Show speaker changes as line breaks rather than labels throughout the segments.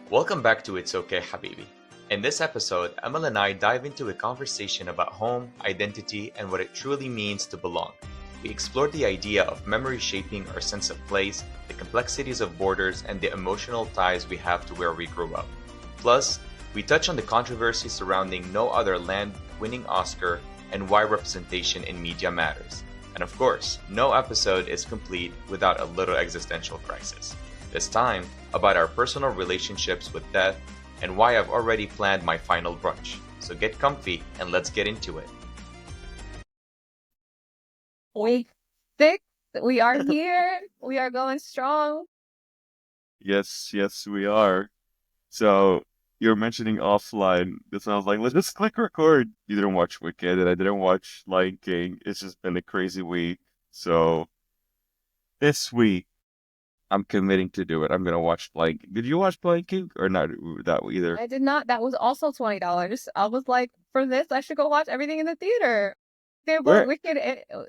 Welcome back to It's Okay, Habibi. In this episode, Amel and I dive into a conversation about home, identity, and what it truly means to belong. We explore the idea of memory shaping our sense of place, the complexities of borders, and the emotional ties we have to where we grew up. Plus, we touch on the controversy surrounding No Other Land winning Oscar and why representation in media matters. And of course, no episode is complete without a little existential crisis. This time, about our personal relationships with death and why I've already planned my final brunch. So get comfy and let's get into it.
Week 6, we are here. We are going strong.
Yes, we are. So you're mentioning offline. This I was like, let's just click record. You didn't watch Wicked, and I didn't watch Lion King. It's just been a crazy week. So this week, I'm committing to do it. I'm gonna watch Lion King. Did you watch Lion King or not that either?
I did not. That was also $20. I was like, for this, I should go watch everything in the theater. Okay, but
Where?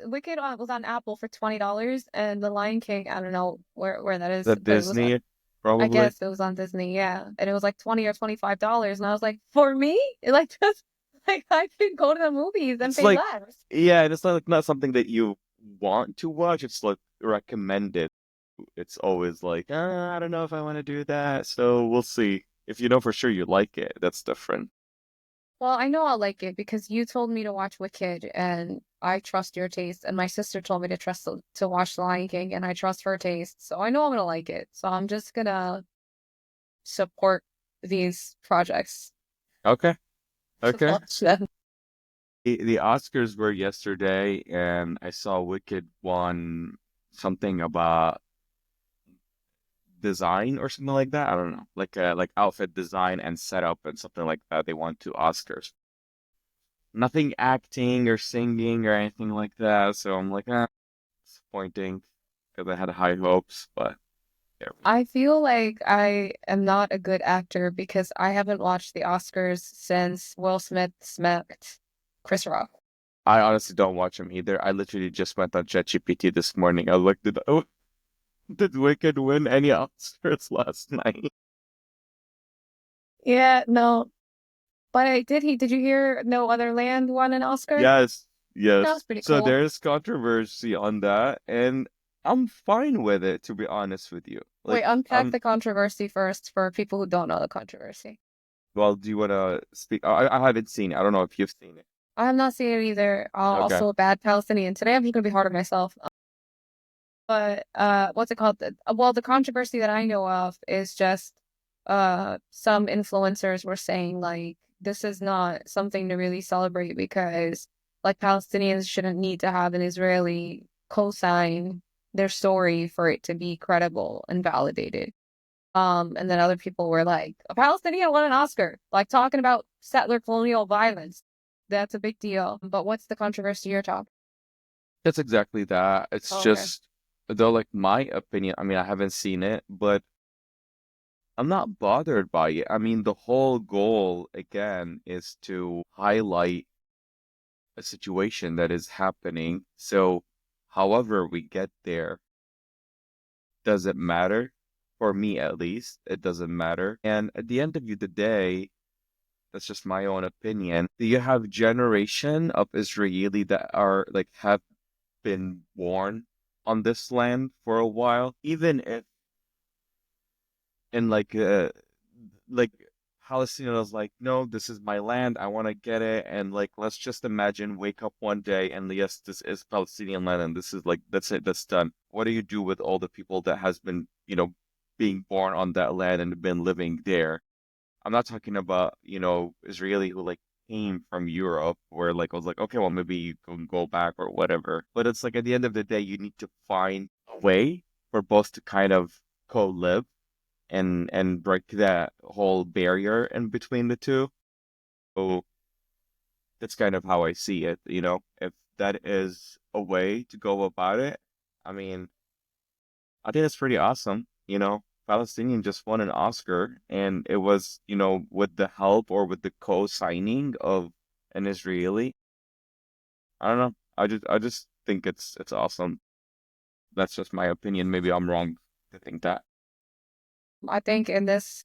Wicked was on Apple for $20, and The Lion King, I don't know where that is,
The
but it was on.
Disney,
I
probably.
guess it was on Disney, yeah, and it was like $20 or $25, and I was like, for me, like just like I could go to the movies and
It's
pay
like,
less.
yeah, and it's not something that you want to watch. It's like recommended. It's always like, I don't know if I want to do that. So we'll see. If you know for sure you like it, that's different.
Well, I know I'll like it because you told me to watch Wicked, and I trust your taste. And my sister told me to watch The Lion King, and I trust her taste. So I know I'm gonna like it. So I'm just gonna support these projects
Okay,
to
okay.
watch them.
The Oscars were yesterday, and I saw Wicked won something about design or something like that. I don't know, like outfit design and setup and something like that. They won 2 Oscars. Nothing acting or singing or anything like that. So I'm like, disappointing because I had high hopes, but there we go.
I feel like I am not a good actor because I haven't watched the Oscars since Will Smith smacked Chris Rock.
I honestly don't watch them either. I literally just went on ChatGPT this morning. I looked at, oh, did Wicked win any Oscars last night?
Yeah, no. But did you hear No Other Land won an Oscar?
Yes,
That was
yes.
pretty
So
cool.
there's controversy on that, and I'm fine with it, to be honest with you.
Wait,
Like,
unpack the controversy first for people who don't know the controversy.
well, do you want to speak? I haven't seen it. I don't know if you've seen it.
I have not seen it either.
Okay.
Also a bad Palestinian. Today I'm just gonna be hard on myself. But what's it called? Well, the controversy that I know of is just some influencers were saying like this is not something to really celebrate because like Palestinians shouldn't need to have an Israeli co-sign their story for it to be credible and validated. And then other people were like, a Palestinian won an Oscar, like talking about settler colonial violence. That's a big deal. But what's the controversy you're talking?
That's exactly that. It's
Oh, okay.
just, though, like my opinion, I mean, I haven't seen it, but I'm not bothered by it. I mean, the whole goal, again, is to highlight a situation that is happening. So, however we get there, doesn't matter. For me, at least, it doesn't matter. And at the end of the day, that's just my own opinion. Do you have generation of Israeli that are like have been born on this land for a while, even if in like Palestinians like, no, this is my land, I want to get it, and like let's just imagine wake up one day and yes, this is Palestinian land and this is like that's it, that's done. What do you do with all the people that has been, being born on that land and been living there? I'm not talking about, Israeli who like came from Europe where like I was like, okay, well maybe you can go back or whatever. But it's like at the end of the day, you need to find a way for both to kind of co-live and break that whole barrier in between the two. So that's kind of how I see it, If that is a way to go about it, I mean, I think that's pretty awesome. Palestinian just won an Oscar, and it was, with the help or with the co-signing of an Israeli. I don't know. I just think it's awesome. That's just my opinion. Maybe I'm wrong to think that.
I think in this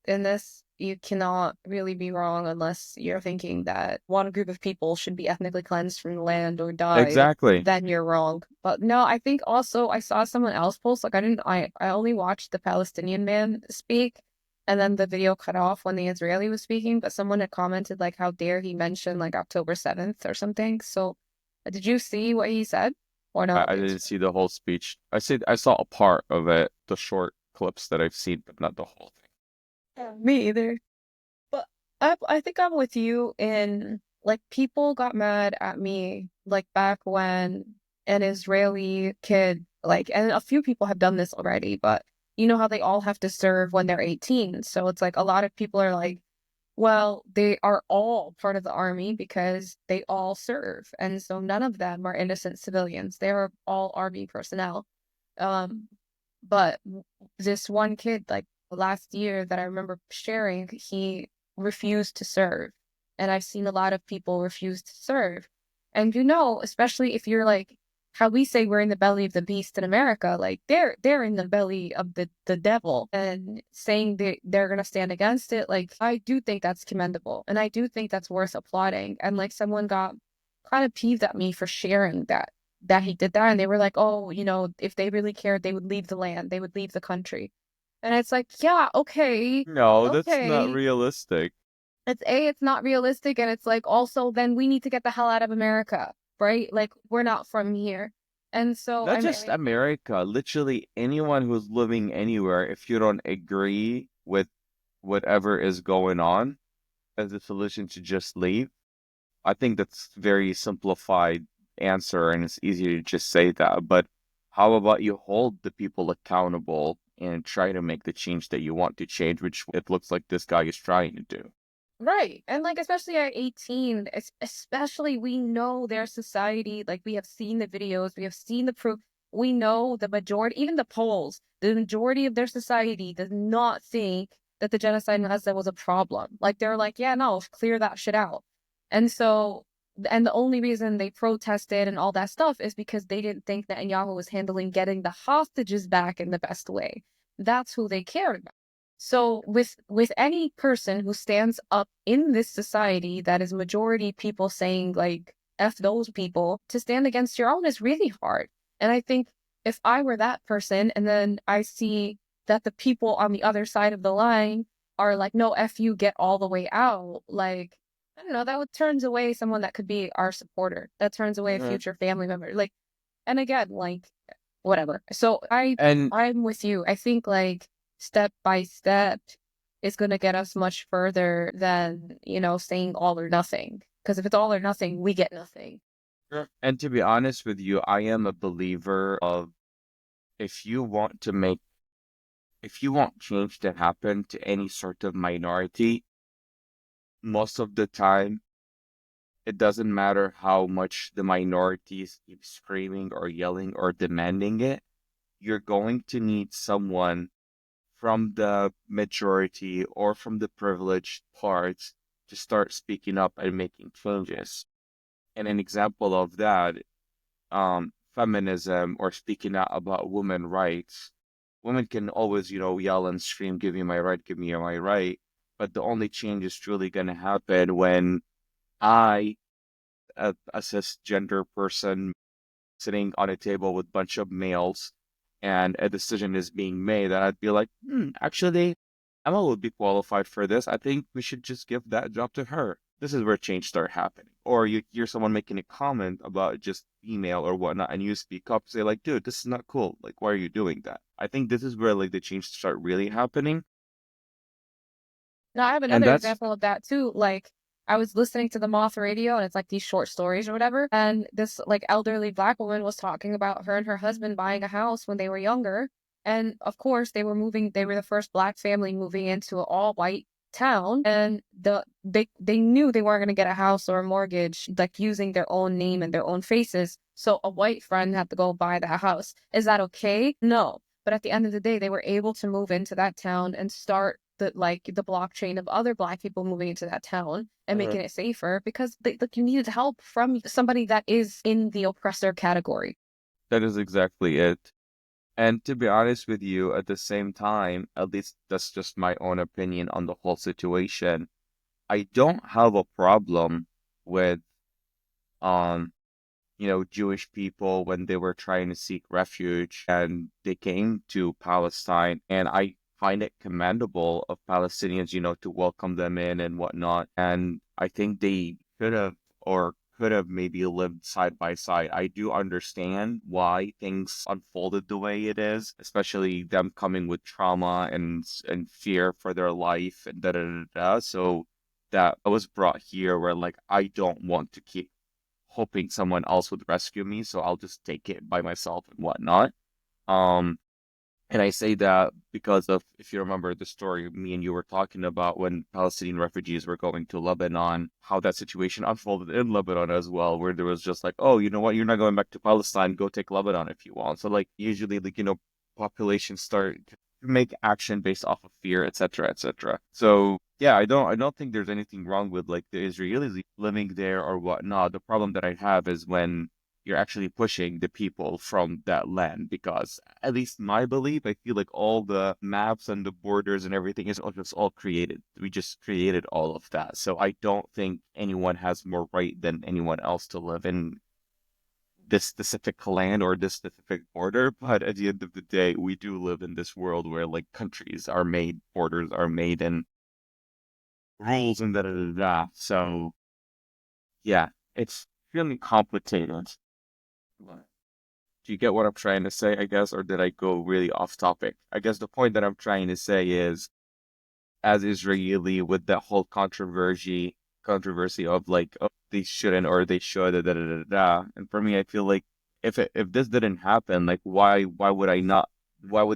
in this, you cannot really be wrong unless you're thinking that one group of people should be ethnically cleansed from the land or died,
Exactly.
then you're wrong. But no, I think also I saw someone else post, like I only watched the Palestinian man speak, and then the video cut off when the Israeli was speaking, but someone had commented like, how dare he mention like October 7th or something. So did you see what he said or not?
I didn't see the whole speech. I saw a part of it, the short clips that I've seen, but not the whole thing.
Yeah, me either. But I think I'm with you in like people got mad at me like back when an Israeli kid like, and a few people have done this already, but you know how they all have to serve when they're 18. So it's like a lot of people are like, well, they are all part of the army because they all serve. And so none of them are innocent civilians. They are all army personnel. Um, but this one kid, like last year that I remember sharing, he refused to serve. And I've seen a lot of people refuse to serve. And you know, especially if you're like how we say we're in the belly of the beast in America, like they're in the belly of the devil, and saying they're gonna stand against it, like I do think that's commendable and I do think that's worth applauding. And like someone got kind of peeved at me for sharing that he did that, and they were like, oh, you know, if they really cared, they would leave the land, they would leave the country. And it's like, yeah, okay,
No, that's not
okay.
realistic.
It's not realistic, and it's like also then we need to get the hell out of America, right? Like we're not from here. And so
Not just America, literally anyone who's living anywhere, if you don't agree with whatever is going on as a solution to just leave. I think that's very simplified answer and it's easy to just say that. But how about you hold the people accountable and try to make the change that you want to change, which it looks like this guy is trying to do.
right. And like especially at 18, especially we know their society, like we have seen the videos, we have seen the proof. We know the majority, even the polls, the majority of their society does not think that the genocide in Gaza was a problem. Like they're like, yeah, no, clear that shit out. And so, and the only reason they protested and all that stuff is because they didn't think that Netanyahu was handling getting the hostages back in the best way. That's who they cared about. So with any person who stands up in this society that is majority people saying like F those people, to stand against your own is really hard. And I think if I were that person and then I see that the people on the other side of the line are like, no, F you, get all the way out, like, I don't know, that would turns away someone that could be our supporter. That turns away a
Mhm.
future family member. Like, and again, like, whatever. So
And
I'm with you. I think like step by step is going to get us much further than, you know, saying all or nothing. Because if it's all or nothing, we get nothing.
and to be honest with you, I am a believer of if you want to make if you want change to happen to any sort of minority, most of the time it doesn't matter how much the minorities keep screaming or yelling or demanding it, you're going to need someone from the majority or from the privileged parts to start speaking up and making changes. And an example of that, feminism or speaking out about women rights. Women can always, yell and scream, give me my right, give me my right. But the only change is truly going to happen when I, a cisgender person, sitting on a table with a bunch of males and a decision is being made, and I'd be like, actually, Emma would be qualified for this. I think we should just give that job to her. This is where change start happening. Or you hear someone making a comment about just female or whatnot, and you speak up, say like, dude, this is not cool. Like, why are you doing that? I think this is where like the change start really happening.
Now, I have
And
another
that's
example of that too. Like, I was listening to the Moth Radio, and it's like these short stories or whatever. And this like elderly Black woman was talking about her and her husband buying a house when they were younger. And of course, they were the first Black family moving into an all white town. And they knew they weren't going to get a house or a mortgage, like using their own name and their own faces. So a white friend had to go buy that house. Is that okay? No. But at the end of the day, they were able to move into that town and start the blockchain of other Black people moving into that town and making it safer because you needed help from somebody that is in the oppressor category.
that is exactly it. And to be honest with you, at the same time, at least that's just my own opinion on the whole situation. I don't have a problem with um Jewish people when they were trying to seek refuge and they came to Palestine. And I find it commendable of Palestinians, to welcome them in and whatnot. And I think they should have or could have maybe lived side by side. I do understand why things unfolded the way it is, especially them coming with trauma and fear for their life and da da da da. So that I was brought here where like I don't want to keep hoping someone else would rescue me, so I'll just take it by myself and whatnot. Um, and I say that because of, if you remember the story me and you were talking about when Palestinian refugees were going to Lebanon, how that situation unfolded in Lebanon as well, where there was just like, oh, you know what, you're not going back to Palestine, go take Lebanon if you want. So like usually like, populations start to make action based off of fear, etc., etc. So yeah, I don't think there's anything wrong with like the Israelis living there or whatnot. The problem that I have is when you're actually pushing the people from that land because at least my belief, I feel like all the maps and the borders and everything is just all created. We just created all of that. So I don't think anyone has more right than anyone else to live in this specific land or this specific border. But at the end of the day, we do live in this world where like countries are made, borders are made, and rules and da da da da. So yeah, it's really complicated. Do you get what I'm trying to say, I guess, or did I go really off topic? I guess the point that I'm trying to say is, as Israeli, with that whole controversy of like, oh, they shouldn't or they should, da da da da da. And for me, I feel like if this didn't happen, like why would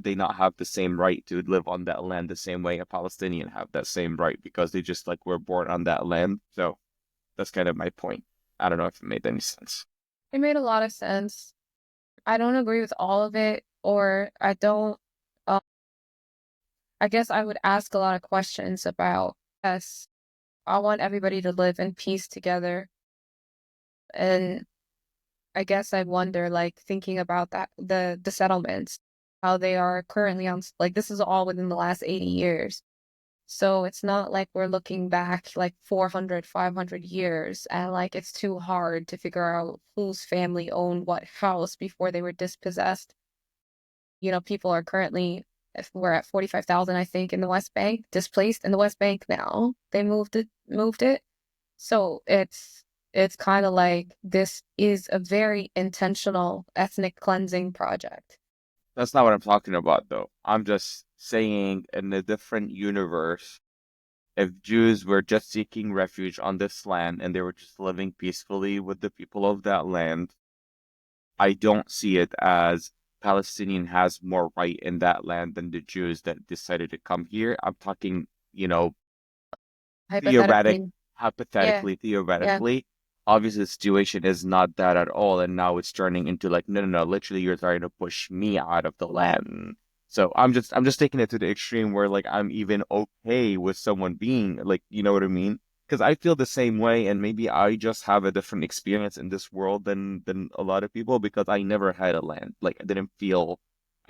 they not have the same right to live on that land the same way a Palestinian have that same right because they just like were born on that land? So that's kind of my point. I don't know if it made any sense.
It made a lot of sense. I don't agree with all of it, or I don't. Uh, I guess I would ask a lot of questions about. Yes, I want everybody to live in peace together, and I guess I wonder, like, thinking about that, the settlements, how they are currently on, like, this is all within the last 80 years. So it's not like we're looking back like 400, 500 years and like it's too hard to figure out whose family owned what house before they were dispossessed. People are currently, if we're at 45,000, I think, in the West Bank, displaced in the West Bank now. They moved it. So it's kind of like this is a very intentional ethnic cleansing project.
That's not what I'm talking about, though. I'm just saying in a different universe, if Jews were just seeking refuge on this land and they were just living peacefully with the people of that land, I don't see it as Palestinian has more right in that land than the Jews that decided to come here. I'm talking, theoretic,
Hypothetically. Yeah,
hypothetically,
yeah.
theoretically. Obviously, the situation is not that at all, and now it's turning into like, no, no, no, literally, you're trying to push me out of the land. So I'm just taking it to the extreme where like I'm even okay with someone being like, you know what I mean? Because I feel the same way, and maybe I just have a different experience in this world than a lot of people because I never had a land. Like I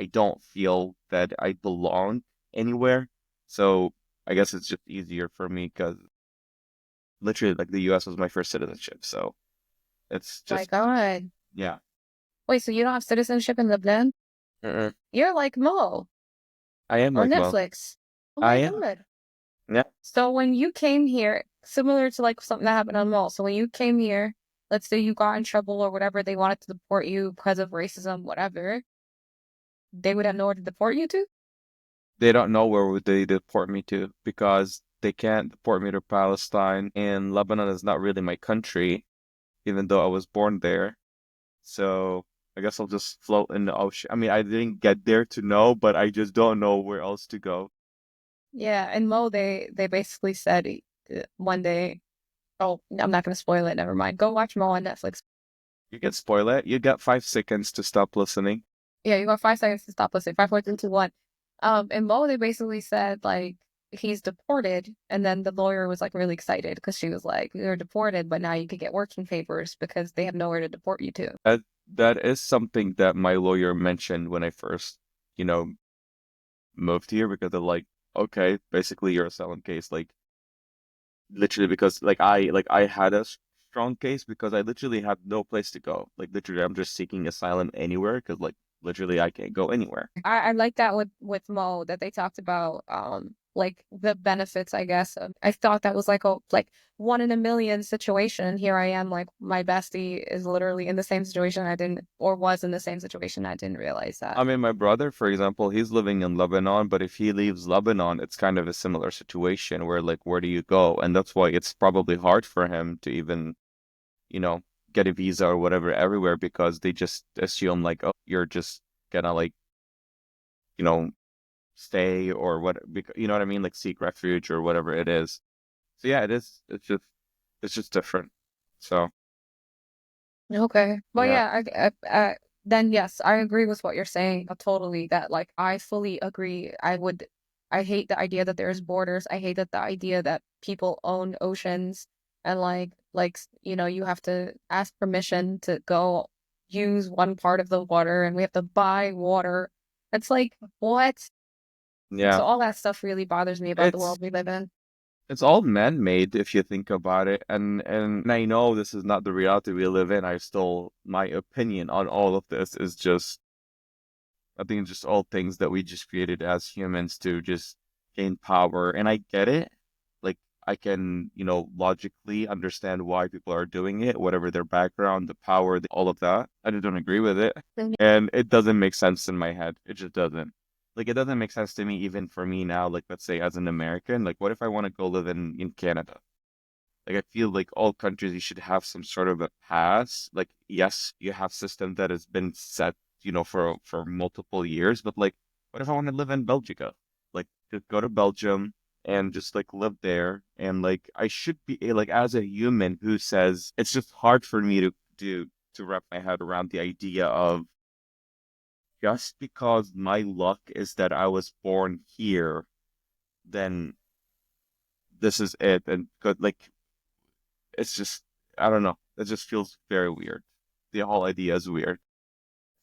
don't feel that I belong anywhere. So I guess it's just easier for me because literally like the US was my first citizenship. So it's
My
just
God.
yeah.
Wait, so you don't have citizenship in Lebanon?
Mm-mm.
You're like Mo
I am
or
like Mo.
Netflix. Oh
I
my
am.
God.
Yeah.
So when you came here, similar to like something that happened on Mo, so when you came here, let's say you got in trouble or whatever, they wanted to deport you because of racism, whatever, they would have nowhere to deport you to?
They don't know where would they deport me to because they can't deport me to Palestine and Lebanon is not really my country, even though I was born there. So I guess I'll just float in the ocean. I mean, I didn't get there to know, but I just don't know where else to go.
Yeah, and Mo, they basically said one day, oh, I'm not gonna spoil it, never mind. Go watch Mo on Netflix.
You can spoil it. You got 5 seconds to stop listening.
Yeah, you got 5 seconds to stop listening. Five, four, three, two, one. And Mo, they basically said like he's deported, and then the lawyer was like really excited because she was like, "You're deported, but now you can get working papers because they have nowhere to deport you to."
That that is something that my lawyer mentioned when I first you know, moved here because they're like, okay, basically you're a asylum case, like literally because like I had a strong case because I literally had no place to go. Like literally, I'm just seeking asylum anywhere because like literally I can't go anywhere.
I like that with Mo that they talked about like the benefits, I guess. I thought that was like a like one in a million situation. And here I am, like my bestie is literally in the same situation I didn't or was in the same situation. I didn't realize that.
I mean, my brother, for example, he's living in Lebanon, but if he leaves Lebanon, it's kind of a similar situation where like where do you go? And that's why it's probably hard for him to even, you know, get a visa or whatever everywhere because they just assume like, oh, you're just gonna like, you know, stay or what, you know what I mean? Like seek refuge or whatever it is. So yeah, it is. It's just different. So
Okay. Well,
yeah,
yeah, then yes, I agree with what you're saying totally. That like I fully agree. I hate the idea that there's borders. I hate that the idea that people own oceans and you know, you have to ask permission to go use one part of the water and we have to buy water. It's like, what?
yeah.
So all that stuff really bothers me about the
It's
world we live in.
it's all man-made if you think about it. And I know this is not the reality we live in. I still my opinion on all of this is just I think it's just all things that we just created as humans to just gain power. And I get it. Like I can, logically understand why people are doing it, whatever their background, the power, all of that. I just don't agree with it.
Mhm.
And it doesn't make sense in my head. It just doesn't. Like it doesn't make sense to me even for me now, like let's say as an American, like what if I want to go live in Canada? Like I feel like all countries you should have some sort of a pass. Like yes, you have system that has been set, for multiple years, but like what if I want to live in Belgica? Like just go to Belgium and just like live there and like I should be like as a human who says it's just hard for me to do to wrap my head around the idea of just because my luck is that I was born here, then this is it. And good like it's just, I don't know. It just feels very weird. The whole idea is weird.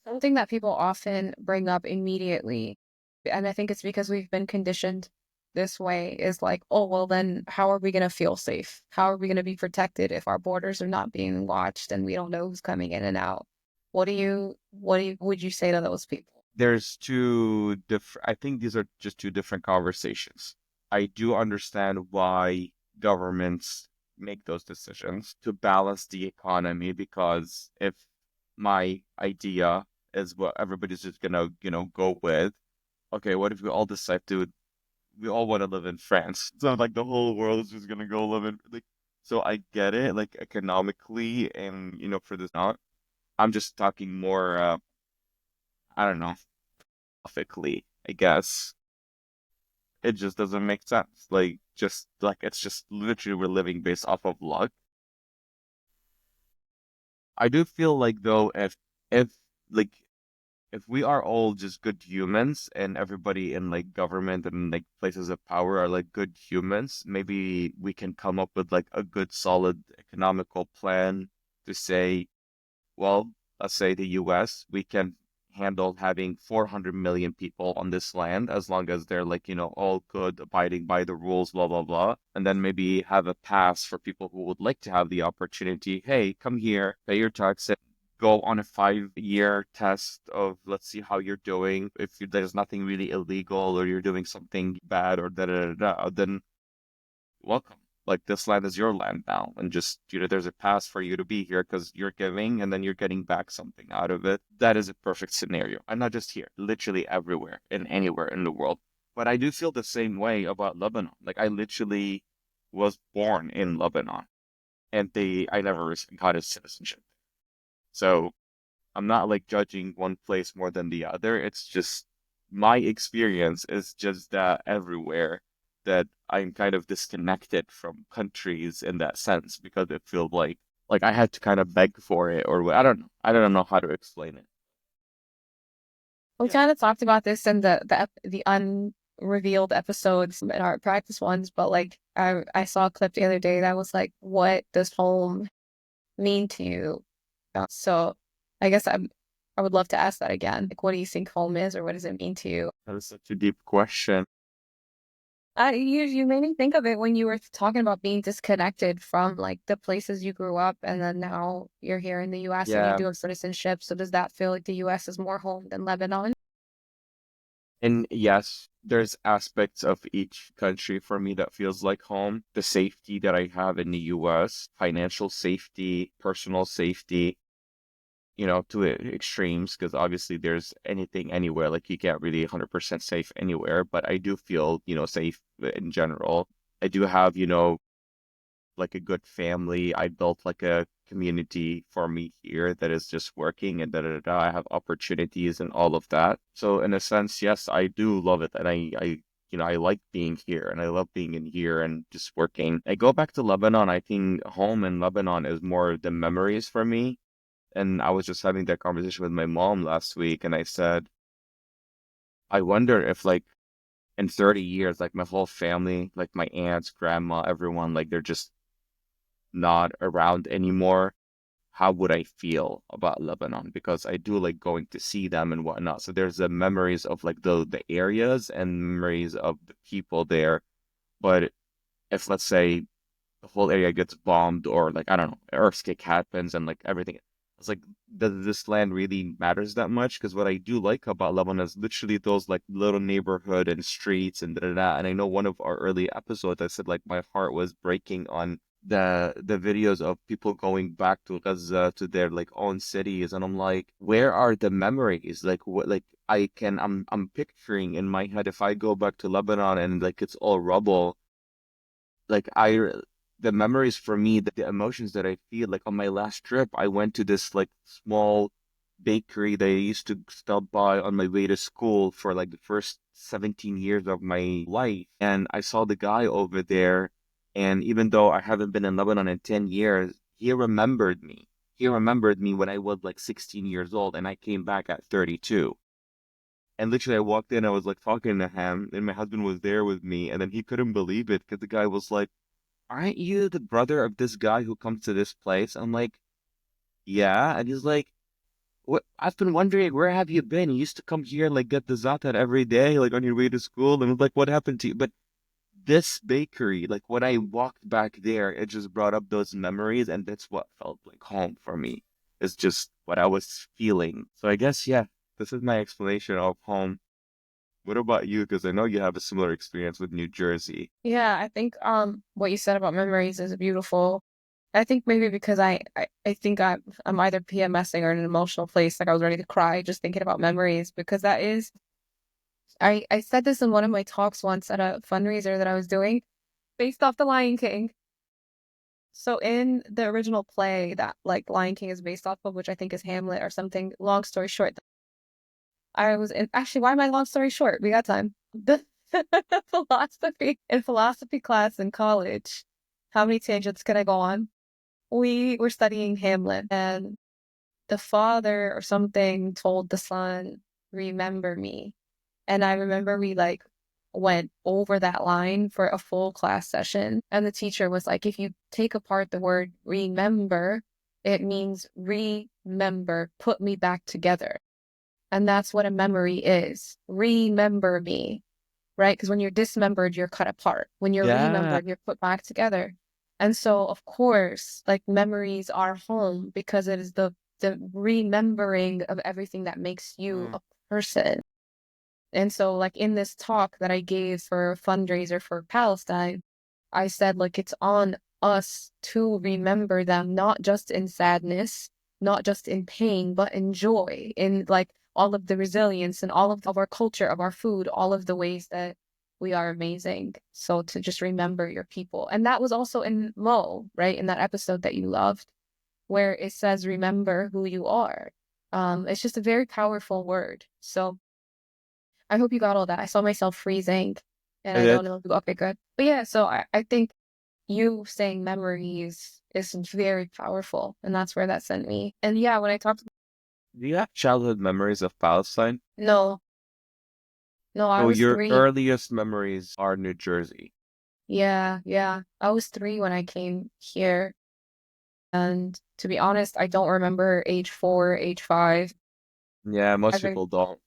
Something that people often bring up immediately, and I think it's because we've been conditioned this way, is like, oh, well, then how are we going to feel safe? How are we going to be protected if our borders are not being watched and we don't know who's coming in and out? Would you say to those people?
There's two different, I think these are just two different conversations. I do understand why governments make those decisions to balance the economy because if my idea is what everybody's just gonna, go with, okay, what if we all decide to we all want to live in France. So like the whole world is just gonna go live in like so I get it, like economically and for this not. I'm just talking more I don't know, philosophically, I guess. It just doesn't make sense. Like just like it's just literally we're living based off of luck. I do feel like though if like if we are all just good humans and everybody in like government and like places of power are like good humans, maybe we can come up with like a good solid economical plan to say, well, let's say the US, we can handle having 400 million people on this land as long as they're like, all good, abiding by the rules, blah, blah, blah. And then maybe have a pass for people who would like to have the opportunity. Hey, come here, pay your taxes, go on a 5-year test of let's see how you're doing. If there's nothing really illegal or you're doing something bad or da da da da, then welcome. Like this land is your land now, and just there's a pass for you to be here because you're giving and then you're getting back something out of it. That is a perfect scenario, and not just here, literally everywhere and anywhere in the world. But I do feel the same way about Lebanon. Like I literally was born in Lebanon, and I never got a citizenship. So I'm not like judging one place more than the other. It's just my experience is just that everywhere that I'm kind of disconnected from countries in that sense because it feels like I had to kind of beg for it or I don't know. I don't know how to explain it.
We
Yeah.
kind of talked about this in the unrevealed episodes in our practice ones, but like I saw a clip the other day that was like, what does home mean to you? So I guess I would love to ask that again. Like, what do you think home is, or what does it mean to you?
That is such a deep question.
You made me think of it when you were talking about being disconnected from like the places you grew up, and then now you're here in the U.S. and you
Yeah.
do have citizenship. So does that feel like the U.S. is more home than Lebanon?
And yes, there's aspects of each country for me that feels like home. The safety that I have in the US, financial safety, personal safety, to extremes, because obviously there's anything anywhere. Like you can't really 100% safe anywhere, but I do feel, safe in general. I do have, like a good family. I built like a community for me here that is just working and da da da. Da. I have opportunities and all of that. So in a sense, yes, I do love it, and I like being here, and I love being in here and just working. I go back to Lebanon. I think home in Lebanon is more the memories for me. And I was just having that conversation with my mom last week, and I said, I wonder if like in 30 years, like my whole family, like my aunts, grandma, everyone, like they're just not around anymore, how would I feel about Lebanon? Because I do like going to see them and whatnot. So there's the memories of like the areas and memories of the people there. But if let's say the whole area gets bombed or like I don't know, earthquake happens and like everything, it's like does this land really matters that much? Because what I do like about Lebanon is literally those like little neighborhood and streets and da da da. And I know one of our early episodes I said like my heart was breaking on the videos of people going back to Gaza to their like own cities, and I'm like, where are the memories? Like what like I'm picturing in my head if I go back to Lebanon and like it's all rubble, like the memories for me, the emotions that I feel, like on my last trip, I went to this like small bakery that I used to stop by on my way to school for like the first 17 years of my life. And I saw the guy over there. And even though I haven't been in Lebanon in 10 years, he remembered me. He remembered me when I was like 16 years old and I came back at 32. And literally, I walked in, I was like talking to him, and my husband was there with me, and then he couldn't believe it because the guy was like, aren't you the brother of this guy who comes to this place? I'm like, yeah. And he's like, what? I've been wondering, where have you been? You used to come here and like get the zatat every day, like on your way to school. And I was like, what happened to you? But this bakery, like when I walked back there, it just brought up those memories. And that's what felt like home for me. It's just what I was feeling. So I guess, yeah, this is my explanation of home. What about you? Because I know you have a similar experience with New Jersey.
Yeah, I think what you said about memories is beautiful. I think maybe because I think I'm either PMSing or in an emotional place, like I was ready to cry just thinking about memories because that is I said this in one of my talks once at a fundraiser that I was doing based off The Lion King. So in the original play that like Lion King is based off of, which I think is Hamlet or something, long story short, I was in actually why am I long story short? We got time. The philosophy class in college. How many tangents can I go on? We were studying Hamlet, and the father or something told the son, "Remember me." And I remember we like went over that line for a full class session. And the teacher was like, if you take apart the word remember, it means remember, put me back together. And that's what a memory is. Remember me, right? Because when you're dismembered, you're cut apart. When you're
Yeah.
remembered, you're put back together. And so, of course, like memories are home because it is the remembering of everything that makes you
Mm.
a person. And so, like in this talk that I gave for a fundraiser for Palestine, I said, like, it's on us to remember them, not just in sadness, not just in pain, but in joy, in like all of the resilience and all of our culture, of our food, all of the ways that we are amazing. So to just remember your people. And that was also in Mo, right? In that episode that you loved, where it says, remember who you are. It's just a very powerful word. So I hope you got all that. I saw myself freezing and
I
I don't
did.
know. Okay, good. But yeah, so I think you saying memories is very powerful. And that's where that sent me. And yeah, when I talked,
Do you have childhood memories of Palestine?
no, no, I
So
was
your
3.
earliest memories are New Jersey.
Yeah, yeah. I was 3 when I came here. And to be honest, I don't remember age 4, age 5.
Yeah,
I
most
think
people don't.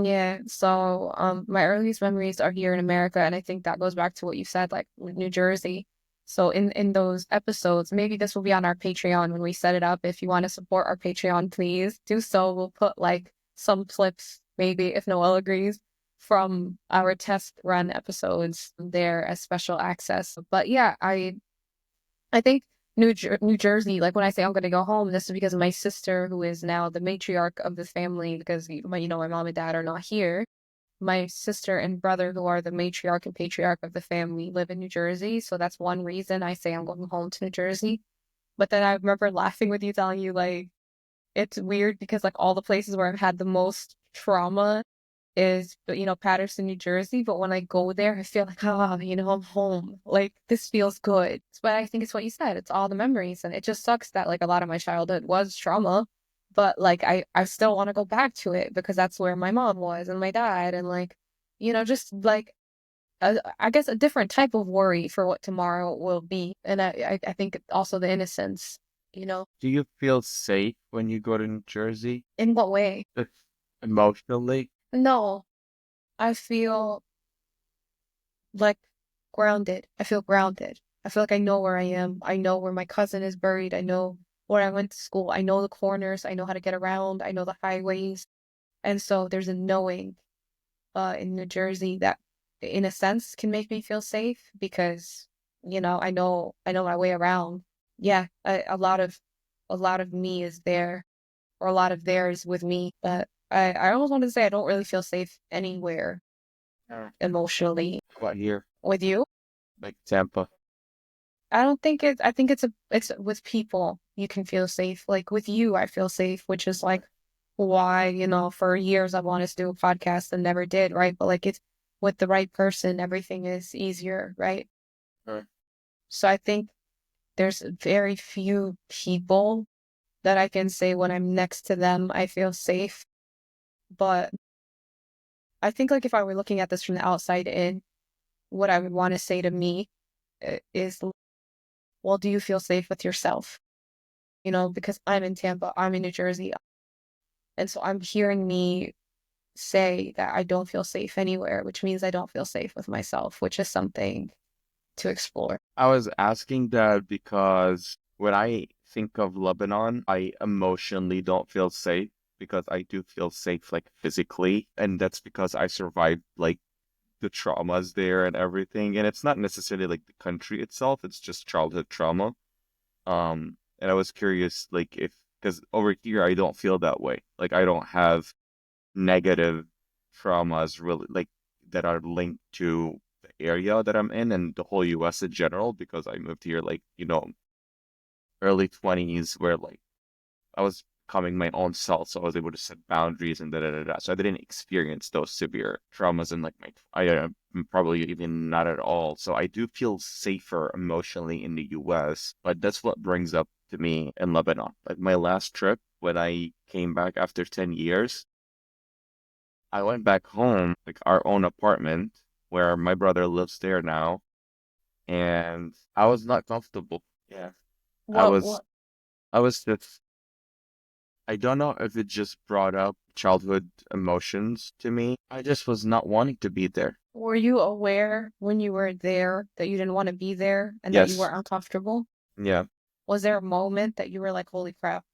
yeah. So my earliest memories are here in America, and I think that goes back to what you said, like with New Jersey. So in those episodes, maybe this will be on our Patreon when we set it up. If you want to support our Patreon, please do so. We'll put like some clips, maybe if Noel agrees, from our test run episodes there as special access. But yeah, I think New Jersey, like when I say I'm going to go home, this is because my sister, who is now the matriarch of the family, because my mom and dad are not here. My sister and brother, who are the matriarch and patriarch of the family, live in New Jersey. So that's one reason I say I'm going home to New Jersey. But then I remember laughing with you, telling you like it's weird because like all the places where I've had the most trauma is, Paterson, New Jersey. But when I go there, I feel like, I'm home. Like this feels good. But I think it's what you said. It's all the memories. And it just sucks that like a lot of my childhood was trauma. But like I still want to go back to it because that's where my mom was and my dad and like, just like I guess a different type of worry for what tomorrow will be. And I think also the innocence,
Do you feel safe when you go to New Jersey?
in what way?
Like, emotionally?
No, I feel like grounded. I feel grounded. I feel like I know where I am. I know where my cousin is buried. I know where I went to school. I know the corners. I know how to get around. I know the highways. And so there's a knowing in New Jersey that in a sense can make me feel safe because, I know my way around. Yeah, a lot of me is there or a lot of theirs with me. But I almost want to say I don't really feel safe anywhere emotionally.
What here?
With you?
Like Tampa.
I don't think I think it's with people you can feel safe. Like with you, I feel safe, which is like why, for years I wanted to do a podcast and never did, right? But like it's with the right person, everything is easier, right?
Sure.
So I think there's very few people that I can say when I'm next to them, I feel safe. But I think like if I were looking at this from the outside in, what I would want to say to me is, well, do you feel safe with yourself? Because I'm in Tampa, I'm in New Jersey. And so I'm hearing me say that I don't feel safe anywhere, which means I don't feel safe with myself, which is something to explore.
I was asking that because when I think of Lebanon, I emotionally don't feel safe because I do feel safe like physically, and that's because I survived like the traumas there and everything. And it's not necessarily like the country itself, it's just childhood trauma. And I was curious like if because over here I don't feel that way. Like I don't have negative traumas really like that are linked to the area that I'm in and the whole US in general because I moved here like, early 20s where like I was becoming my own self, so I was able to set boundaries and da da da da. So I didn't experience those severe traumas and like probably even not at all. So I do feel safer emotionally in the US, but that's what brings up to me in Lebanon. Like my last trip when I came back after 10 years, I went back home, like our own apartment, where my brother lives there now, and I was not comfortable. Yeah. I
What,
was
what,
I was just I don't know if it just brought up childhood emotions to me. I just was not wanting to be there.
were you aware when you were there that you didn't want to be there and that you were
Yes.
uncomfortable?
Yeah.
Was there a moment that you were like, holy crap,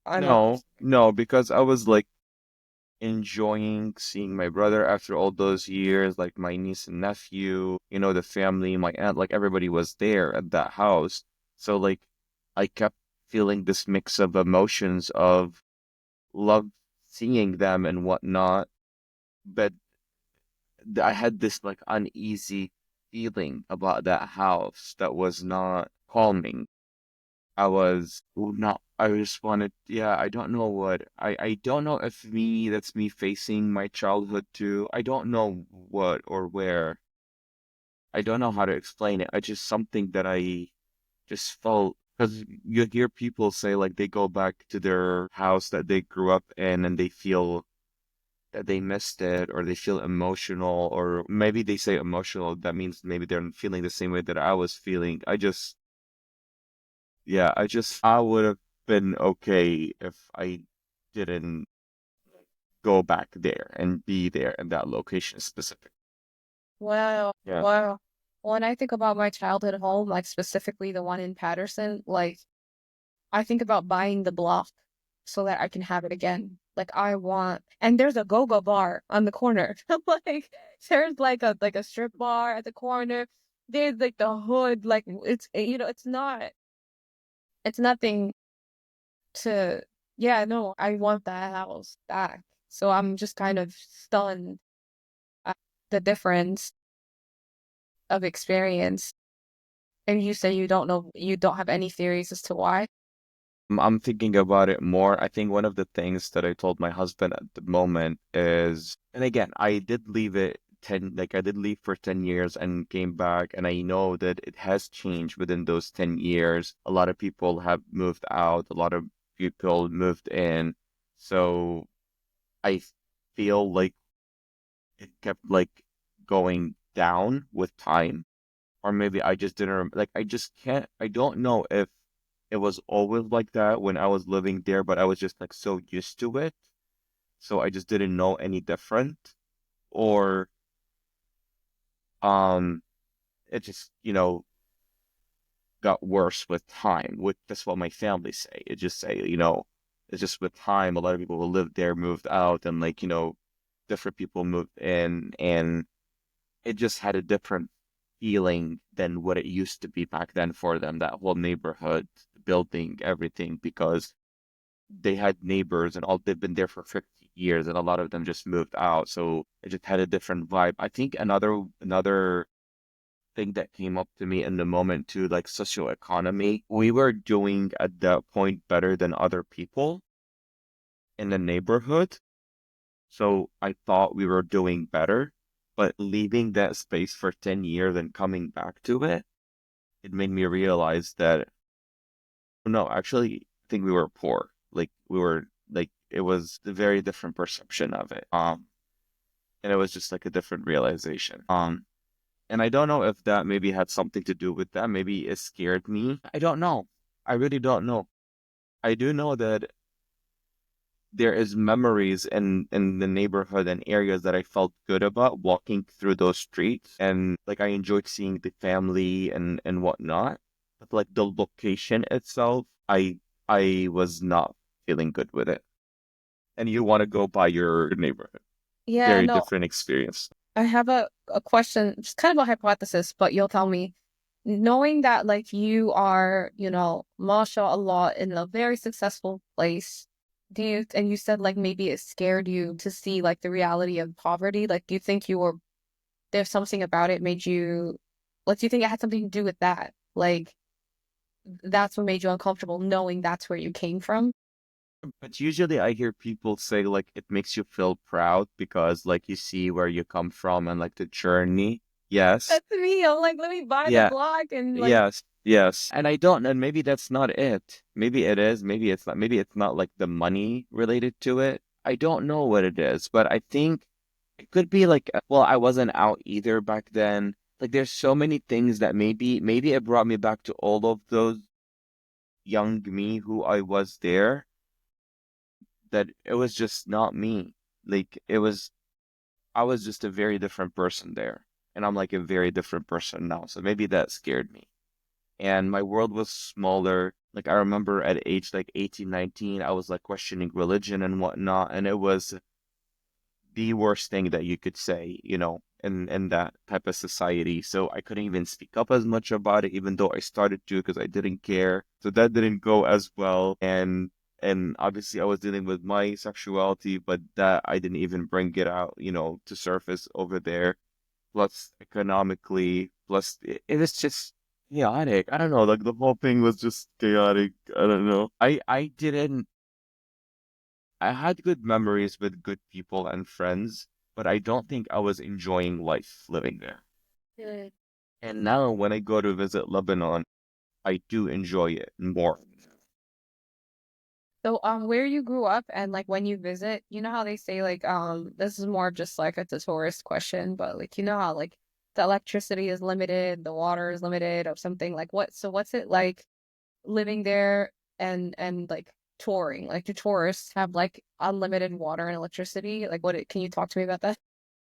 I'm
No,
uncomfortable?
no, because I was like enjoying seeing my brother after all those years, like my niece and nephew, the family, my aunt, like everybody was there at that house. So like I kept feeling this mix of emotions of love seeing them and whatnot, but I had this like uneasy feeling about that house that was not calming. I just wanted, yeah, I don't know I don't know if that's me facing my childhood too. I don't know what or where. I don't know how to explain it. I just something that I just felt, because you hear people say like they go back to their house that they grew up in and they feel that they missed it or they feel emotional or maybe they say emotional that means maybe they're feeling the same way that I was feeling. I would have been okay if I didn't go back there and be there in that location specific.
Wow.
Yeah.
Wow. When I think about my childhood home, like specifically the one in Patterson, like I think about buying the block so that I can have it again. Like I want, and there's a go-go bar on the corner. Like there's like a strip bar at the corner. There's like the hood, like it's nothing to, yeah, no, I want that house back. So I'm just kind of stunned at the difference of experience. And you say you don't know, you don't have any theories as to why.
I'm thinking about it more. I think one of the things that I told my husband at the moment is, and again, I did leave it 10, like I did leave for 10 years and came back, and I know that it has changed within those 10 years. A lot of people have moved out, a lot of people moved in. So I feel like it kept like going down with time, or maybe I just didn't like I just can't I don't know if it was always like that when I was living there, but I was just like so used to it, so I just didn't know any different, or um it just got worse with time. With That's what my family say. It just say, it's just with time a lot of people who lived there moved out, and like different people moved in, and it just had a different feeling than what it used to be back then for them, that whole neighborhood, building, everything, because they had neighbors and all they've been there for 50 years and a lot of them just moved out. So it just had a different vibe. I think another thing that came up to me in the moment too, like socioeconomy, we were doing at that point better than other people in the neighborhood. So I thought we were doing better, but leaving that space for 10 years and coming back to it, it made me realize that no, actually, I think we were poor. Like we were like it was a very different perception of it. And it was just like a different realization. And I don't know if that maybe had something to do with that. Maybe it scared me. I don't know. I really don't know. I do know that there is memories in the neighborhood and areas that I felt good about walking through those streets, and like I enjoyed seeing the family and whatnot. But like the location itself, I was not feeling good with it. And you want to go by your neighborhood.
Yeah,
Very
no,
different experience.
I have a question, just kind of a hypothesis, but you'll tell me. Knowing that like you are, mashallah, in a very successful place, and you said like maybe it scared you to see like the reality of poverty. Like, do you think there's something about it made you, like, do you think it had something to do with that? Like, that's what made you uncomfortable knowing that's where you came from?
But usually I hear people say like it makes you feel proud because like you see where you come from and like the journey. Yes.
That's me. I'm like, let me buy the
Yeah.
block and like,
Yes. Yes. And I don't, and maybe that's not it. Maybe it is. Maybe it's not. Maybe it's not like the money related to it. I don't know what it is, but I think it could be like, well, I wasn't out either back then. Like there's so many things that maybe it brought me back to all of those young me who I was there, that it was just not me. Like I was just a very different person there. And I'm like a very different person now. So maybe that scared me. And my world was smaller. Like I remember at age like 18, 19, I was like questioning religion and whatnot. And it was the worst thing that you could say, in that type of society. So I couldn't even speak up as much about it, even though I started to because I didn't care. So that didn't go as well. And obviously I was dealing with my sexuality, but that I didn't even bring it out, to surface over there. Plus economically, plus it was just chaotic. I don't know, like the whole thing was just chaotic. I don't know. I had good memories with good people and friends, but I don't think I was enjoying life living there.
mm.
And now when I go to visit Lebanon, I do enjoy it more.
So, where you grew up and like when you visit, you know how they say like, this is more of just like it's a tourist question, but like, you know how like the electricity is limited, the water is limited or something like what's it like living there and like touring? Like, do tourists have like unlimited water and electricity? Like, can you talk to me about that?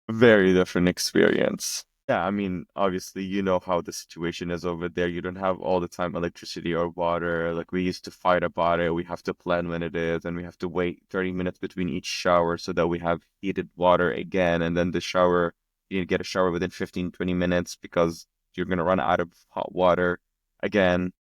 Very different experience. Yeah, I mean, obviously, you know how the situation is over there. You don't have all the time electricity or water. Like we used to fight about it. We have to plan when it is, and we have to wait 30 minutes between each shower so that we have heated water again. And then the shower, you get a shower within 15, 20 minutes because you're gonna run out of hot water again.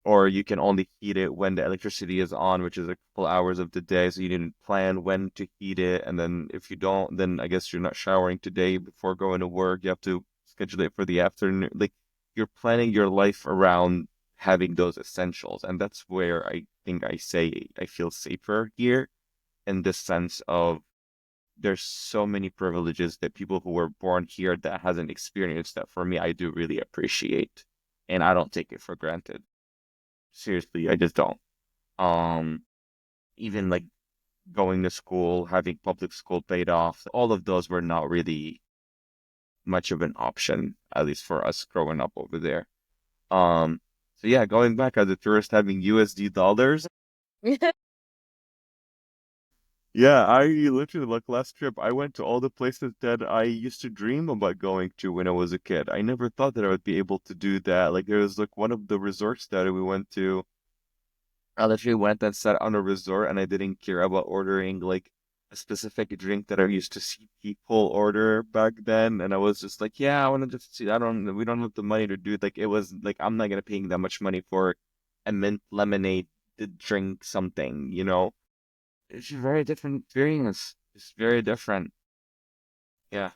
Or you can only heat it when the electricity is on, which is a couple hours of the day. So you need to plan when to heat it. And then if you don't, then I guess you're not showering today before going to work. You have to schedule it for the afternoon. Like you're planning your life around having those essentials. And that's where I think I say I feel safer here in the sense of there's so many privileges that people who were born here that hasn't experienced that for me, I do really appreciate. And I don't take it for granted. Seriously, I just don't. Um, Even like going to school, having public school paid off, all of those were not really much of an option, at least for us growing up over there. Um, so yeah, going back as a tourist having USD dollars. Yeah, I literally like last trip, I went to all the places that I used to dream about going to when I was a kid. I never thought that I would be able to do that. Like there was like one of the resorts that we went to. I literally went and sat on a resort and I didn't care about ordering like a specific drink that I used to see people order back then. And I was just like, yeah, I want to just see, we don't have the money to do it. Like it was like, I'm not gonna pay that much money for a mint lemonade to drink something, you know? It's a very different experience. It's very different. Yeah.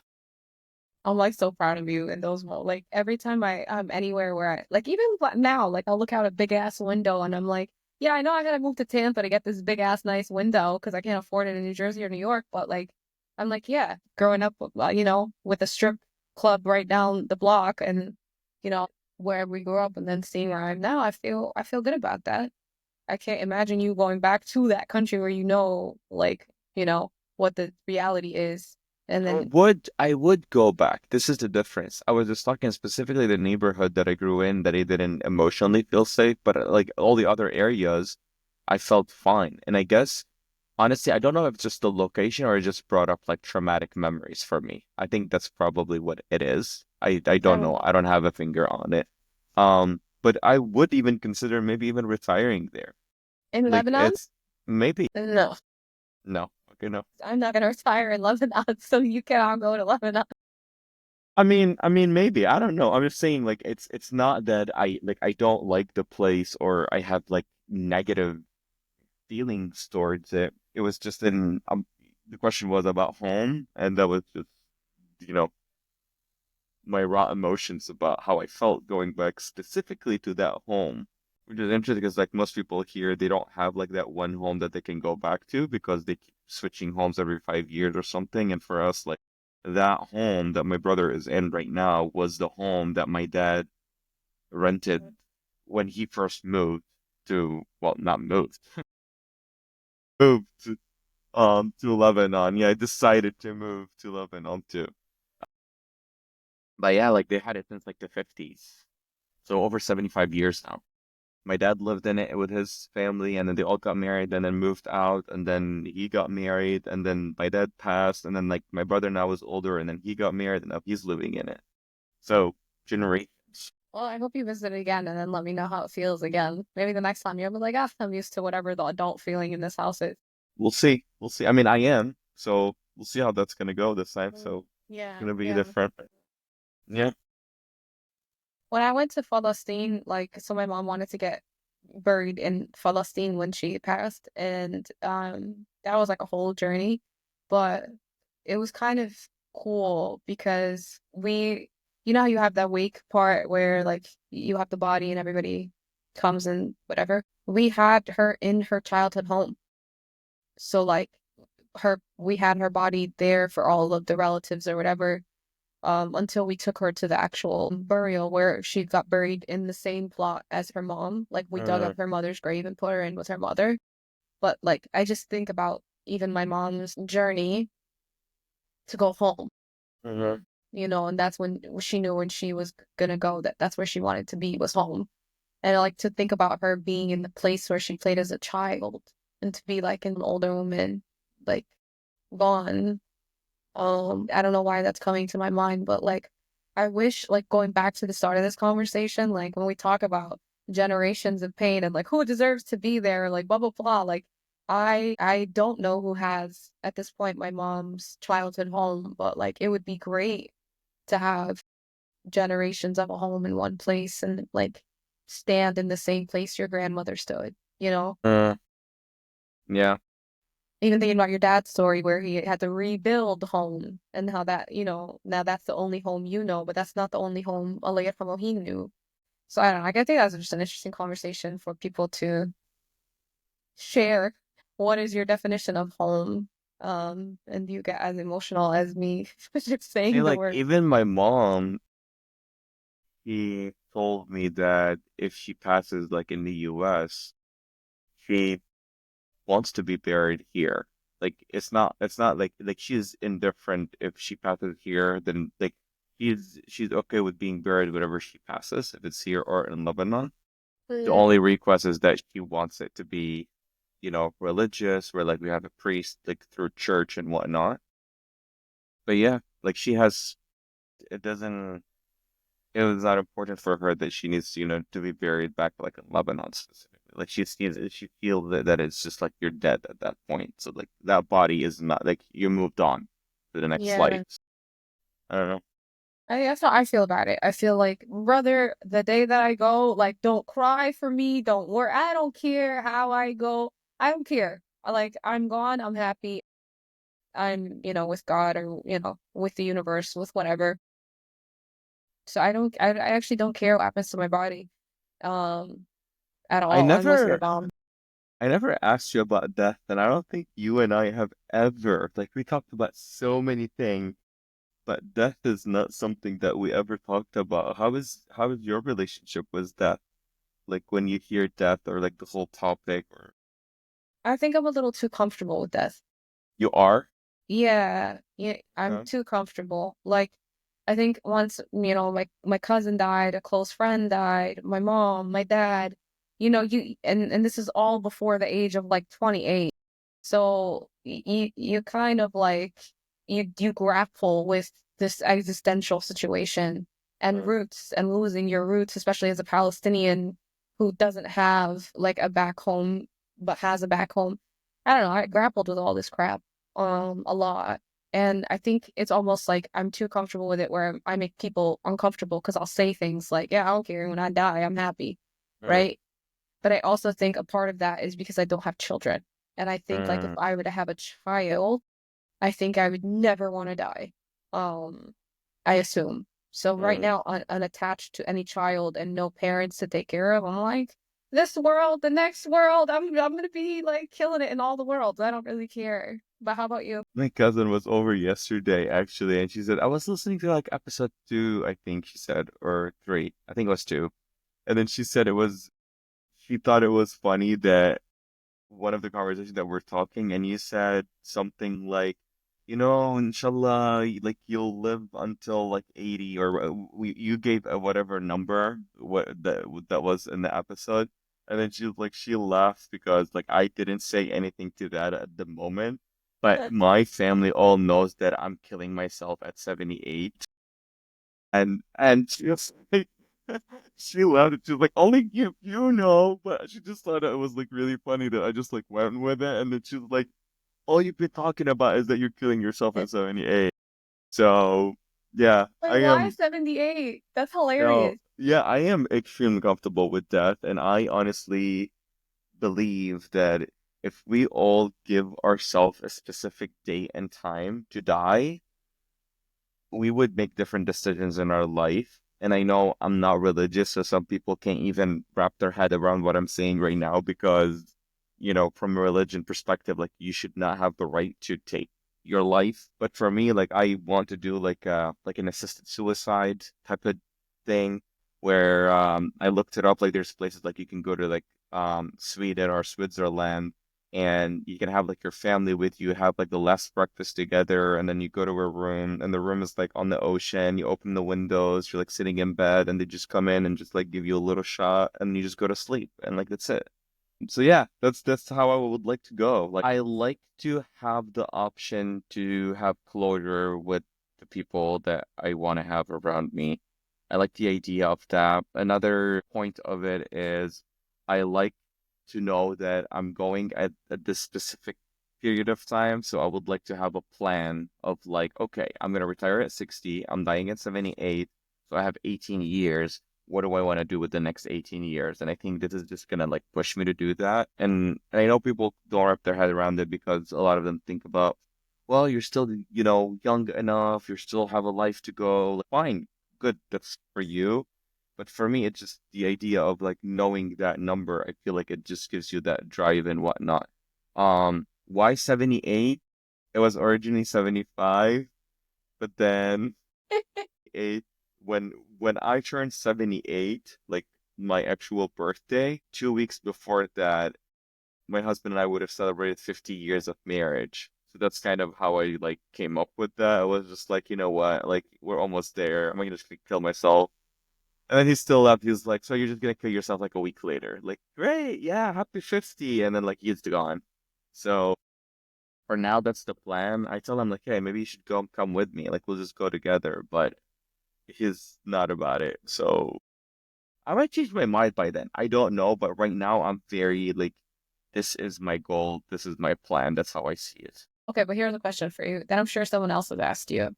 I'm like so proud of you in those moments. Like every time I'm anywhere where like even now, like I'll look out a big ass window and I'm like, yeah, I know I gotta move to Tampa to get this big ass nice window because I can't afford it in New Jersey or New York. But like, I'm like, yeah, growing up, with a strip club right down the block and where we grew up and then seeing where I am now, I feel good about that. I can't imagine you going back to that country where like, what the reality is. And then
I would go back. This is the difference. I was just talking specifically the neighborhood that I grew in that I didn't emotionally feel safe, but like all the other areas, I felt fine. And I guess honestly, I don't know if it's just the location or it just brought up like traumatic memories for me. I think that's probably what it is. I don't know. I don't have a finger on it. But I would even consider maybe even retiring there.
in
Like
Lebanon,
it's maybe
no.
no. Okay, no.
I'm not gonna retire in Lebanon, so you cannot go to Lebanon.
I mean, maybe. I don't know. I'm just saying, like, it's not that I don't like the place or I have like negative feelings towards it. It was just the question was about home, and that was just, you know, my raw emotions about how I felt going back specifically to that home, which is interesting because like most people here, they don't have like that one home that they can go back to because they keep switching homes every 5 years or something. And for us, like that home that my brother is in right now was the home that my dad rented when he first moved to, well, not moved, moved to Lebanon. Yeah, I decided to move to Lebanon too. But yeah, like they had it since like the 50s. So over 75 years now. My dad lived in it with his family, and then they all got married, and then moved out, and then he got married, and then my dad passed, and then like my brother now is older, and then he got married, and now he's living in it. So generations.
Well, I hope you visit it again and then let me know how it feels again. Maybe the next time you'll be like, ah, I'm used to whatever the adult feeling in this house is.
We'll see. We'll see. I mean, I am. So we'll see how that's gonna go this time. So it's
Yeah,
gonna be
yeah.
different. Yeah.
When I went to Palestine, like, so my mom wanted to get buried in Palestine when she passed, and that was like a whole journey, but it was kind of cool because how you have that wake part where like you have the body and everybody comes and whatever. We had her in her childhood home, so like we had her body there for all of the relatives or whatever until we took her to the actual burial where she got buried in the same plot as her mom. Like we dug up her mother's grave and put her in with her mother. But like I just think about even my mom's journey to go home,
Mm-hmm.
and that's when she knew when she was gonna go that that's where she wanted to be was home. And I like to think about her being in the place where she played as a child and to be like an older woman, like gone. I don't know why that's coming to my mind, but like I wish, like going back to the start of this conversation, like when we talk about generations of pain and like who deserves to be there, like blah blah blah, like I don't know who has at this point my mom's childhood home, but like it would be great to have generations of a home in one place and like stand in the same place your grandmother stood, you know?
Yeah.
Even thinking about your dad's story where he had to rebuild the home and how that, now that's the only home you know, but that's not the only home Allah yarhamu he knew. So I don't know. I think that's just an interesting conversation for people to share. What is your definition of home? And you get as emotional as me just
See,
saying the
like
word.
even my mom, she told me that if she passes like in the US, she wants to be buried here. Like it's not like she's indifferent if she passes here, then like she's okay with being buried wherever she passes, if it's here or in Lebanon. The
Mm.
only request is that she wants it to be, religious, where like we have a priest like through church and whatnot. But yeah, like it doesn't, it was not important for her that she needs, to be buried back like in Lebanon specifically. Like she feels that it's just like you're dead at that point. So like that body is not like you moved on to the next life.
Yeah.
I don't know.
That's how I feel about it. I feel like, brother, the day that I go, like, don't cry for me. Don't worry. I don't care how I go. I don't care. Like, I'm gone. I'm happy. I'm, with God or, with the universe, with whatever. So I actually don't care what happens to my body, um, at
I
all. I'm with your
never
mom.
I never asked you about death, and I don't think you and I have ever, like, we talked about so many things, but death is not something that we ever talked about. How is your relationship with death? Like when you hear death or like the whole topic, or
I think I'm a little too comfortable with death.
you are?
Yeah, yeah, I'm
Yeah.
too comfortable. Like, I think once, my cousin died, a close friend died, my mom, my dad, and this is all before the age of like 28. So you kind of like you grapple with this existential situation and
Uh,
roots and losing your roots, especially as a Palestinian who doesn't have like a back home but has a back home. I don't know, I grappled with all this crap a lot. And I think it's almost like I'm too comfortable with it where I make people uncomfortable because I'll say things like, yeah, I don't care. When I die, I'm happy.
uh,
Right. But I also think a part of that is because I don't have children. And I think like if
uh,
I were to have a child, I think I would never want to die. Um, I assume. So right
uh.
now, unattached to any child and no parents to take care of, I'm like, this world, the next world, I'm gonna be like killing it in all the worlds. I don't really care. But how about you?
My cousin was over yesterday actually, and she said I was listening to like episode 2, I think she said, or 3. I think it was 2. And then she said she thought it was funny that one of the conversations that we're talking, and you said something like, inshallah, like you'll live until like 80, or you gave a whatever number that was in the episode, and then she was like she laughed because like I didn't say anything to that at the moment, but my family all knows that I'm killing myself at 78, and she was like, she laughed. She was like, "Only you know," but she just thought it was like really funny that I just like went with it, and then she was like, "All you've been talking about is that you're killing yourself at 78." So yeah,
Wait, why 78? That's hilarious.
I am extremely comfortable with death, and I honestly believe that if we all give ourselves a specific date and time to die, we would make different decisions in our life. And I know I'm not religious, so some people can't even wrap their head around what I'm saying right now because, from a religion perspective, like you should not have the right to take your life. But for me, like I want to do like an assisted suicide type of thing where I looked it up, like there's places like you can go to like Sweden or Switzerland, and you can have like your family with you, have like the last breakfast together, and then you go to a room, and the room is like on the ocean. You open the windows, you're like sitting in bed, and they just come in and just like give you a little shot, and you just go to sleep, and like that's it. So yeah, that's how I would like to go. Like I like to have the option to have closure with the people that I want to have around me. I like the idea of that. Another point of it is I like to know that I'm going at this specific period of time. So I would like to have a plan of like, okay, I'm gonna retire at 60, I'm dying at 78, so I have 18 years. What do I want to do with the next 18 years? And I think this is just gonna like push me to do that. And I know people don't wrap their head around it because a lot of them think about, well, you're still, young enough, you still have a life to go. Like, fine, good, that's for you. But for me, it's just the idea of like knowing that number. I feel like it just gives you that drive and whatnot. Why 78? It was originally 75, but then eight when when I turned 78, like my actual birthday, 2 weeks before that, my husband and I would have celebrated 50 years of marriage. So that's kind of how I like came up with that. I was just like, you know what, like we're almost there. I'm gonna just kill myself. And then he still left. He was like, so you're just gonna kill yourself like a week later. Like, great, yeah, happy 50. And then like he's gone. So for now, that's the plan. I tell him like, hey, maybe you should come with me. Like we'll just go together. But he's not about it. So I might change my mind by then. I don't know, but right now I'm very like, this is my goal. This is my plan. That's how I see it.
Okay, but here's a question for you that I'm sure someone else has asked you.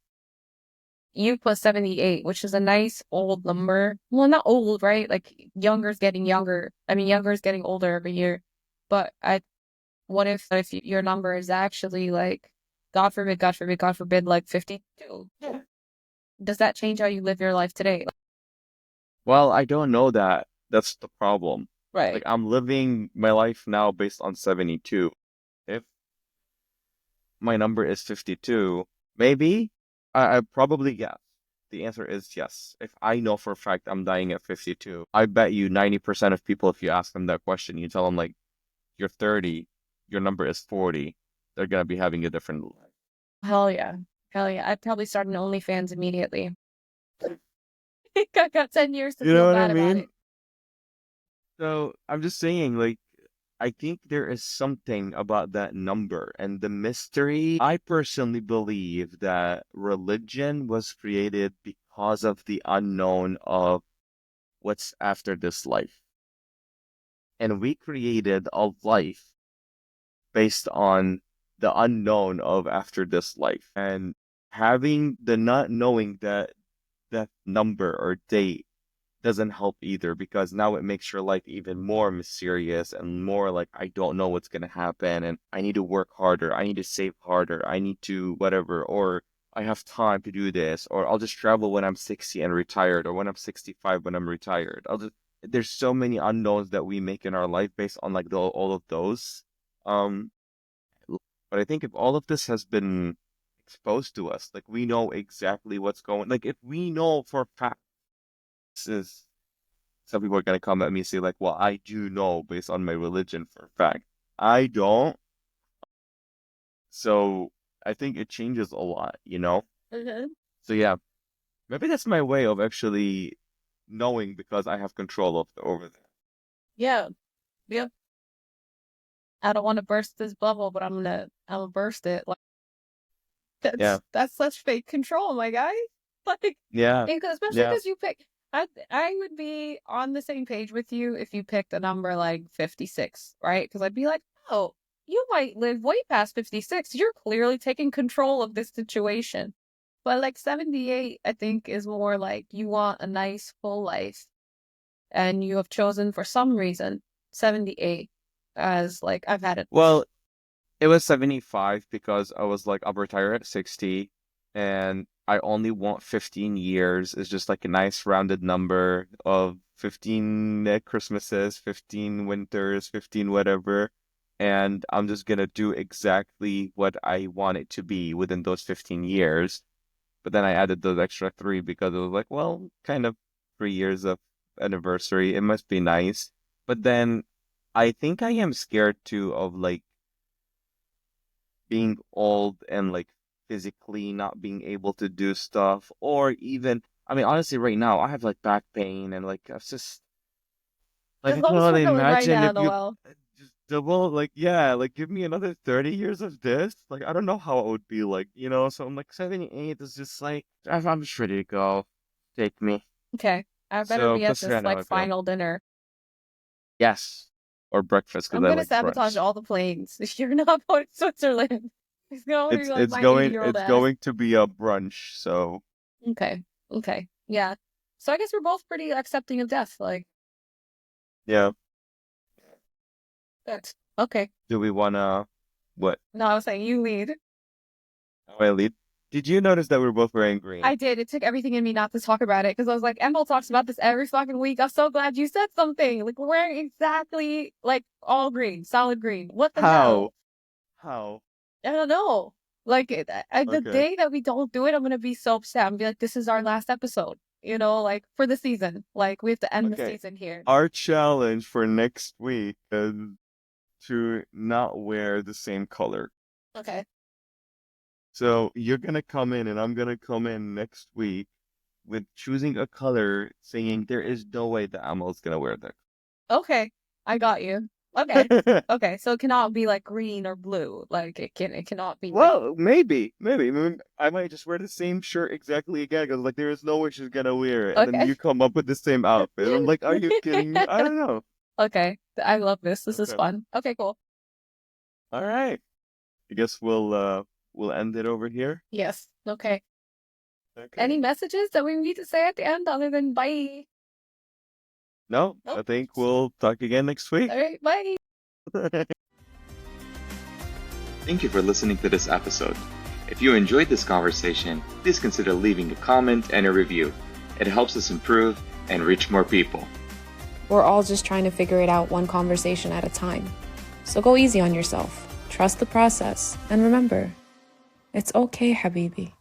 You put 78, which is a nice old number. Well, not old, right? Like younger is getting younger. I mean, younger is getting older every year. But what if your number is actually like, God forbid, God forbid, God forbid, like 52?
Yeah.
Does that change how you live your life today?
Well, I don't know that. That's the problem. Like
Right.
I'm living my life now based on 72. If my number is 52, maybe I probably yes. The answer is yes. If I know for a fact I'm dying at 52, I bet you 90% of people, if you ask them that question, you tell them like you're 30, your number is 40, they're gonna be having a different life.
Hell yeah. Hell yeah. I'd probably start an OnlyFans immediately. I got 10 years to
You know
feel
what I
bad about
mean?
it.
So I'm just saying, like, I think there is something about that number and the mystery. I personally believe that religion was created because of the unknown of what's after this life. And we created a life based on the unknown of after this life. And having the not knowing that number or date doesn't help either because now it makes your life even more mysterious and more like I don't know what's gonna happen and I need to work harder, I need to save harder, I need to whatever, or I have time to do this, or I'll just travel when I'm 60 and retired, or when I'm 65 when I'm retired. There's so many unknowns that we make in our life based on like all of those. Um, but I think if all of this has been exposed to us, like we know exactly what's going, like if we know for a fact this is some people are gonna come at me and say like, well, I do know based on my religion for a fact. I don't. So I think it changes a lot, you know?
Mm-hmm.
So yeah, maybe that's my way of actually knowing because I have control of over that.
Yeah. Yep. I don't want to burst this bubble, but I'm gonna burst it. Like
Yeah.
that's such fake control, my guy. Like,
Yeah.
especially
Yeah.
because you pick. I would be on the same page with you if you picked a number like 56, right? Because I'd be like, oh, you might live way past 56. You're clearly taking control of this situation. But like 78, I think is more like you want a nice full life, and you have chosen for some reason 78 as like I've had it.
Well, it was 75 because I was like, I'll retire at 60 and I only want 15 years. It's just like a nice rounded number of 15 Christmases, 15 winters, 15 whatever. And I'm just gonna do exactly what I want it to be within those 15 years. But then I added those extra three because it was like, well, kind of 3 years of anniversary. It must be nice. But then I think I am scared too of like being old and like physically not being able to do stuff, or even, I mean, honestly, right now I have like back pain and like it's just like I can
I'm
only
struggling right
imagine
now,
if you
Noel.
just double, like, yeah, like give me another 30 years of this. Like, I don't know how it would be like, you know? So I'm like 78 is just like, I'm just ready to go. Take me.
Okay, I better
So
be at
that's
this
kind of how
like
I feel.
final dinner.
Yes. Or breakfast because
I'm
I
gonna
like
sabotage
brunch.
all the planes. If you're not going to Switzerland, it's gonna be
It's
like
it's
my
going
80-year-old
it's
ass.
going to be a brunch, so
Okay, okay, yeah. So I guess we're both pretty accepting of death. Like,
yeah.
that's okay.
Do we wanna what?
No, I was saying you lead.
How I lead? Did you notice that we're both wearing
I
green?
did. It took everything in me not to talk about it because I was like, Emil talks about this every fucking week. I'm so glad you said something. Like, we're wearing exactly like all green, solid green. What the
How?
hell?
How?
I don't know. Like, the
Okay.
day that we don't do it, I'm gonna be so upset. I'm be like, this is our last episode, like for the season. Like, we have to end the
Okay.
season here.
Our challenge for next week is to not wear the same color.
Okay.
So you're gonna come in and I'm gonna come in next week with choosing a color saying there is no way that Amel's gonna wear that.
Okay. I got you. Okay. Okay. So it cannot be like green or blue. Like, it cannot be like,
Well, maybe. I mean, I might just wear the same shirt exactly again because like there is no way she's gonna wear it, and then
okay.
you come up with the same outfit. I'm like, are you kidding me? I don't know.
Okay. I love this. This is
Okay,
fun. Okay, cool.
all right. I guess we'll end it over here.
Yes. Okay. Any
Okay.
messages that we need to say at the end other than bye?
No, I
Nope.
think we'll talk again next week.
All right, bye.
Thank you for listening to this episode. If you enjoyed this conversation, please consider leaving a comment and a review. It helps us improve and reach more people.
We're all just trying to figure it out one conversation at a time. So go easy on yourself, trust the process, and remember, it's okay, Habibi.